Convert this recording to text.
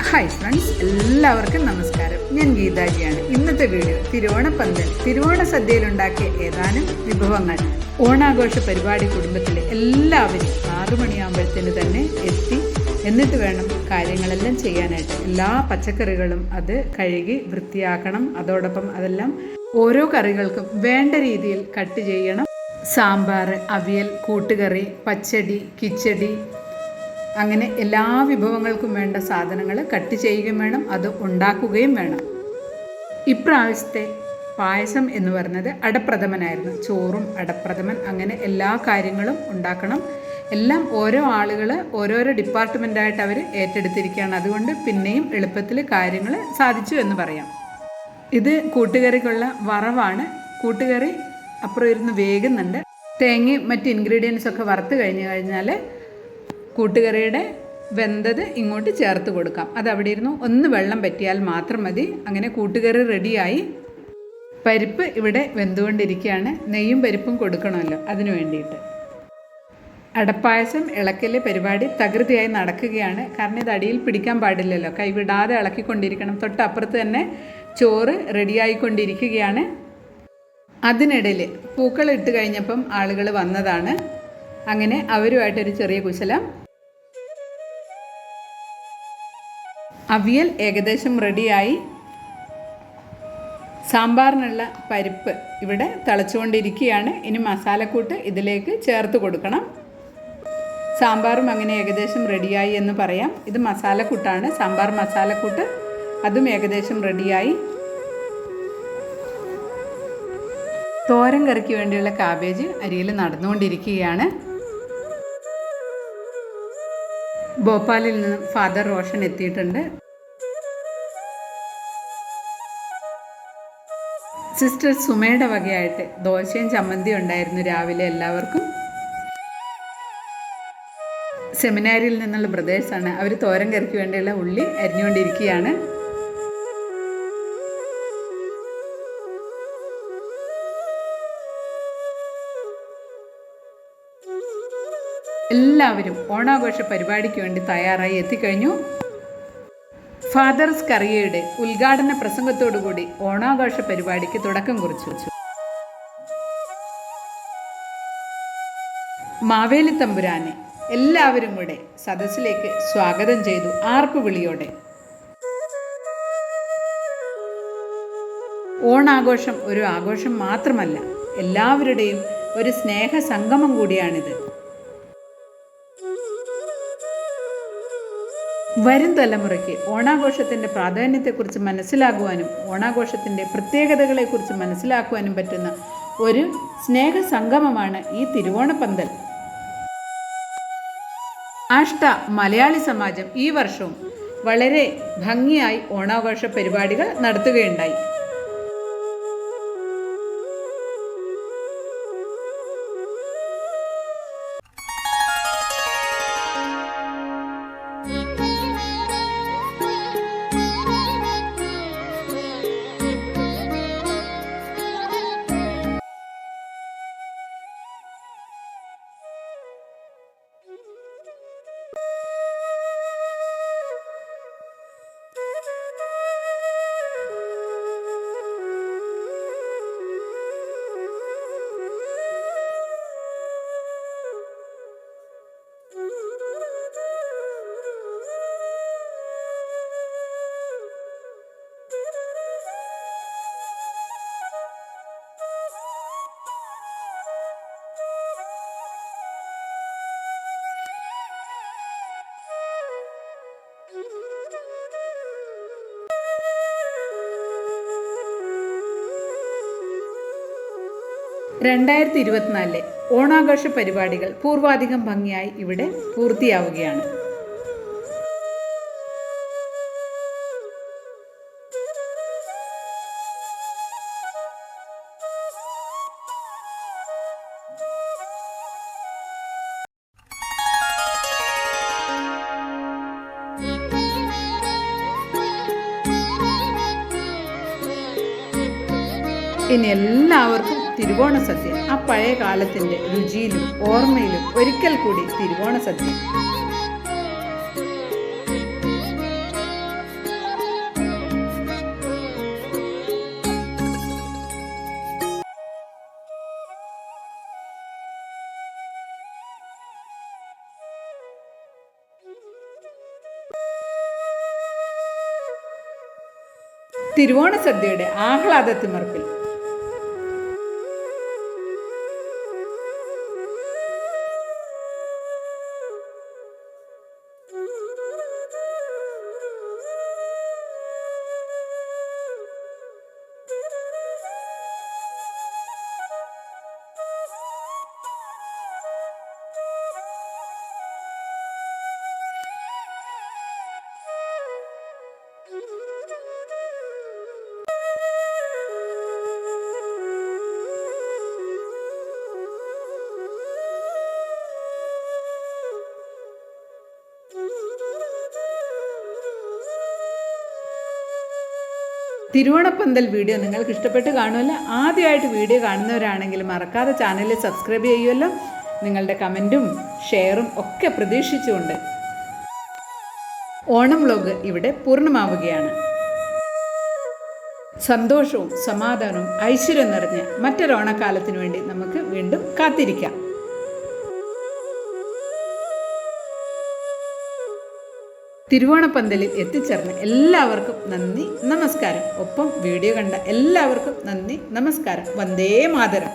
Hi friends, എല്ലാവർക്കും നമസ്കാരം. ഞാൻ ഗീതാജിയാണ്. ഇന്നത്തെ വീഡിയോ തിരുവോണപ്പന്തൽ, തിരുവോണ സദ്യയിലുണ്ടാക്കിയ ഏതാനും വിഭവങ്ങൾ. ഓണാഘോഷ പരിപാടി കുടുംബത്തിലെ എല്ലാവരും 6 മണിയാകുമ്പോഴത്തേന് തന്നെ എത്തി. എന്നിട്ട് വേണം കാര്യങ്ങളെല്ലാം ചെയ്യാനായിട്ട്. എല്ലാ പച്ചക്കറികളും അത് കഴുകി വൃത്തിയാക്കണം. അതോടൊപ്പം അതെല്ലാം ഓരോ കറികൾക്കും വേണ്ട രീതിയിൽ കട്ട് ചെയ്യണം. സാമ്പാർ, അവിയൽ, കൂട്ടുകറി, പച്ചടി, കിച്ചടി, അങ്ങനെ എല്ലാ വിഭവങ്ങൾക്കും വേണ്ട സാധനങ്ങൾ കട്ട് ചെയ്യുകയും വേണം, അത് ഉണ്ടാക്കുകയും വേണം. ഇപ്രാവശ്യത്തെ പായസം എന്ന് പറയുന്നത് അടപ്രഥമനായിരുന്നു. ചോറും അടപ്രഥമൻ, അങ്ങനെ എല്ലാ കാര്യങ്ങളും ഉണ്ടാക്കണം. എല്ലാം ഓരോ ആളുകൾ ഓരോരോ ഡിപ്പാർട്ട്മെൻറ്റായിട്ട് അവർ ഏറ്റെടുത്തിരിക്കുകയാണ്. അതുകൊണ്ട് പിന്നെയും എളുപ്പത്തിൽ കാര്യങ്ങൾ സാധിച്ചു എന്ന് പറയാം. ഇത് കൂട്ടുകറിക്കുള്ള വറവാണ്. കൂട്ടുകറി അപ്പുറം ഇരുന്ന് വേകുന്നുണ്ട്. തേങ്ങയും മറ്റ് ഇൻഗ്രീഡിയൻസൊക്കെ വറുത്ത് കഴിഞ്ഞാൽ കൂട്ടുകറിയുടെ വെന്തത് ഇങ്ങോട്ട് ചേർത്ത് കൊടുക്കാം. അത് അവിടെ ഇരുന്നു ഒന്ന് വെള്ളം പറ്റിയാൽ മാത്രം മതി. അങ്ങനെ കൂട്ടുകറി റെഡിയായി. പരിപ്പ് ഇവിടെ വെന്തുകൊണ്ടിരിക്കുകയാണ്. നെയ്യും പരിപ്പും കൊടുക്കണമല്ലോ, അതിനു വേണ്ടിയിട്ട്. അടപ്പായസം ഇളക്കൽ പരിപാടി തകൃതിയായി നടക്കുകയാണ്. കാരണം ഇത് അടിയിൽ പിടിക്കാൻ പാടില്ലല്ലോ, കൈവിടാതെ ഇളക്കിക്കൊണ്ടിരിക്കണം. തൊട്ടപ്പുറത്ത് തന്നെ ചോറ് റെഡിയായിക്കൊണ്ടിരിക്കുകയാണ്. അതിനിടയിൽ പൂക്കൾ ഇട്ട് കഴിഞ്ഞപ്പം ആളുകൾ വന്നതാണ്. അങ്ങനെ അവരുമായിട്ടൊരു ചെറിയ കുശലം. അവിയൽ ഏകദേശം റെഡിയായി. സാമ്പാറിനുള്ള പരിപ്പ് ഇവിടെ തിളച്ചുകൊണ്ടിരിക്കുകയാണ്. ഇനി മസാലക്കൂട്ട് ഇതിലേക്ക് ചേർത്ത് കൊടുക്കണം. സാമ്പാറും അങ്ങനെ ഏകദേശം റെഡിയായി എന്ന് പറയാം. ഇത് മസാലക്കൂട്ടാണ്, സാമ്പാർ മസാലക്കൂട്ട്. അതും ഏകദേശം റെഡിയായി. തോരൻ കറിക്ക് വേണ്ടിയുള്ള കാബേജ് അരിയിൽ നടന്നുകൊണ്ടിരിക്കുകയാണ്. ഭോപ്പാലിൽ നിന്ന് ഫാദർ റോഷൻ എത്തിയിട്ടുണ്ട്. സിസ്റ്റർ സുമയുടെ വകയായിട്ട് ദോശയും ചമ്മന്തിയും ഉണ്ടായിരുന്നു രാവിലെ എല്ലാവർക്കും. സെമിനാരിയിൽ നിന്നുള്ള ബ്രദേഴ്സാണ്. അവർ തോരൻ കറിക്ക് വേണ്ടിയുള്ള ഉള്ളി അരിഞ്ഞുകൊണ്ടിരിക്കുകയാണ്. എല്ലാവരും ഓണാഘോഷ പരിപാടിക്ക് വേണ്ടി തയ്യാറായി എത്തിക്കഴിഞ്ഞു. ഫാദർസ് കറിയയുടെ ഉദ്ഘാടന പ്രസംഗത്തോടുകൂടി ഓണാഘോഷ പരിപാടിക്ക് തുടക്കം കുറിച്ചു. മാവേലി തമ്പുരാനെ എല്ലാവരും കൂടെ സദസ്സിലേക്ക് സ്വാഗതം ചെയ്തു, ആർപ്പുവിളിയോടെ. ഓണാഘോഷം ഒരു ആഘോഷം മാത്രമല്ല, എല്ലാവരുടെയും ഒരു സ്നേഹ സംഗമം കൂടിയാണിത്. വരും തലമുറയ്ക്ക് ഓണാഘോഷത്തിൻ്റെ പ്രാധാന്യത്തെക്കുറിച്ച് മനസ്സിലാക്കുവാനും ഓണാഘോഷത്തിൻ്റെ പ്രത്യേകതകളെക്കുറിച്ച് മനസ്സിലാക്കുവാനും പറ്റുന്ന ഒരു സ്നേഹ സംഗമമാണ് ഈ തിരുവോണപ്പന്തൽ. ആഷ്ട മലയാളി സമാജം ഈ വർഷവും വളരെ ഭംഗിയായി ഓണാഘോഷ പരിപാടികൾ നടത്തുകയുണ്ടായി. രണ്ടായിരത്തി 2024 ഓണാഘോഷ പരിപാടികൾ പൂർവാധികം ഭംഗിയായി ഇവിടെ പൂർത്തിയാവുകയാണ്. ഇനി എല്ലാവർക്കും തിരുവോണ സദ്യ, ആ പഴയ കാലത്തിൻ്റെ രുചിയിലും ഓർമ്മയിലും ഒരിക്കൽ കൂടി തിരുവോണ സദ്യ. തിരുവോണ സദ്യയുടെ ആഹ്ലാദത്തിമർപ്പിൽ. തിരുവോണപ്പന്തൽ വീഡിയോ നിങ്ങൾക്ക് ഇഷ്ടപ്പെട്ട് കാണുമല്ലോ. ആദ്യമായിട്ട് വീഡിയോ കാണുന്നവരാണെങ്കിൽ മറക്കാതെ ചാനൽ സബ്സ്ക്രൈബ് ചെയ്യുമല്ലോ. നിങ്ങളുടെ കമൻറ്റും ഷെയറും ഒക്കെ പ്രതീക്ഷിച്ചുകൊണ്ട് ഓണം വ്ലോഗ് ഇവിടെ പൂർണ്ണമാവുകയാണ്. സന്തോഷവും സമാധാനവും ഐശ്വര്യം നിറഞ്ഞ മറ്റൊരു ഓണക്കാലത്തിനു വേണ്ടി നമുക്ക് വീണ്ടും കാത്തിരിക്കാം. തിരുവോണപ്പന്തലിൽ എത്തിച്ചേർന്ന എല്ലാവർക്കും നന്ദി, നമസ്കാരം. ഒപ്പം വീഡിയോ കണ്ട എല്ലാവർക്കും നന്ദി, നമസ്കാരം. വന്ദേ മാതരം.